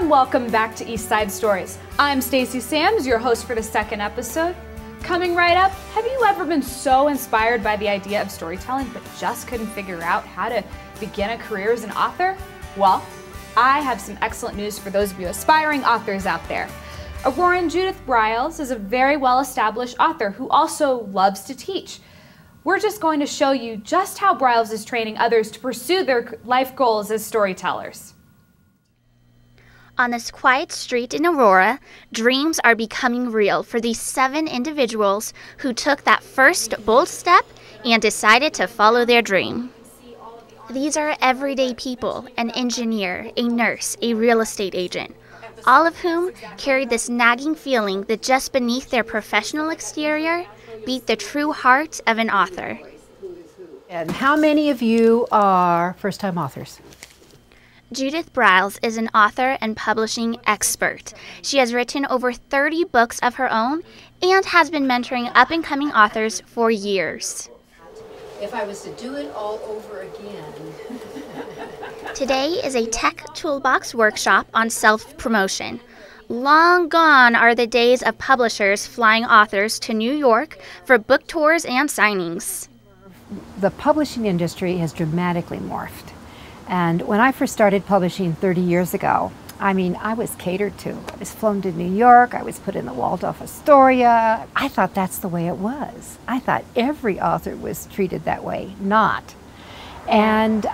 and welcome back to East Side Stories. I'm Stacey Sams, your host for the second episode. Coming right up, have you ever been so inspired by the idea of storytelling but just couldn't figure out how to begin a career as an author? Well, I have some excellent news for those of you aspiring authors out there. Aurora Judith Briles is a very well-established author who also loves to teach. We're just going to show you just how Briles is training others to pursue their life goals as storytellers. On this quiet street in Aurora, dreams are becoming real for these 7 individuals who took that first bold step and decided to follow their dream. These are everyday people, an engineer, a nurse, a real estate agent, all of whom carried this nagging feeling that just beneath their professional exterior beat the true heart of an author. And how many of you are first-time authors? Judith Briles is an author and publishing expert. She has written over 30 books of her own and has been mentoring up-and-coming authors for years. If I was to do it all over again. Today is a Tech Toolbox workshop on self-promotion. Long gone are the days of publishers flying authors to New York for book tours and signings. The publishing industry has dramatically morphed. And when I first started publishing 30 years ago, I was catered to. I was flown to New York, I was put in the Waldorf Astoria. I thought that's the way it was. I thought every author was treated that way, not. And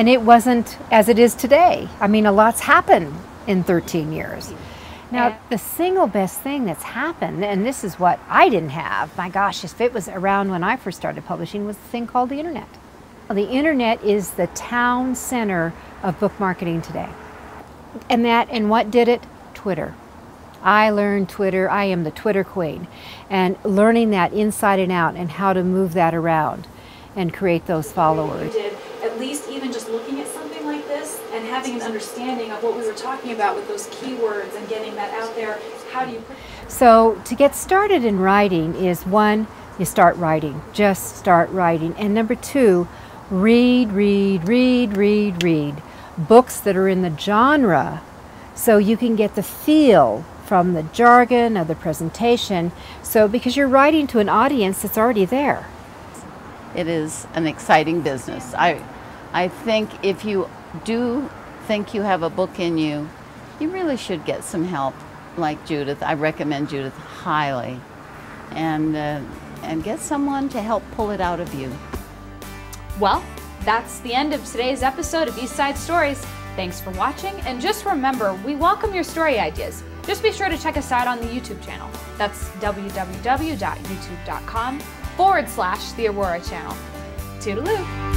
it wasn't as it is today. A lot's happened in 13 years. Now, the single best thing that's happened, and this is what I didn't have, my gosh, if it was around when I first started publishing, was the thing called the internet. The internet is the town center of book marketing today. And what did it? Twitter. I learned Twitter. I am the Twitter queen. And learning that inside and out and how to move that around and create those followers. Did at least even just looking at something like this and having an understanding of what we were talking about with those keywords and getting that out there, how do you put... So to get started in writing is, 1, you start writing. Just start writing. And number 2, read books that are in the genre so you can get the feel from the jargon of the presentation, because you're writing to an audience that's already there. It is an exciting business. I think if you do think you have a book in you, you really should get some help like Judith. I recommend Judith highly, and get someone to help pull it out of you. Well, that's the end of today's episode of East Side Stories. Thanks for watching, and just remember, we welcome your story ideas. Just be sure to check us out on the YouTube channel. That's www.youtube.com/The Aurora Channel. Toodaloo!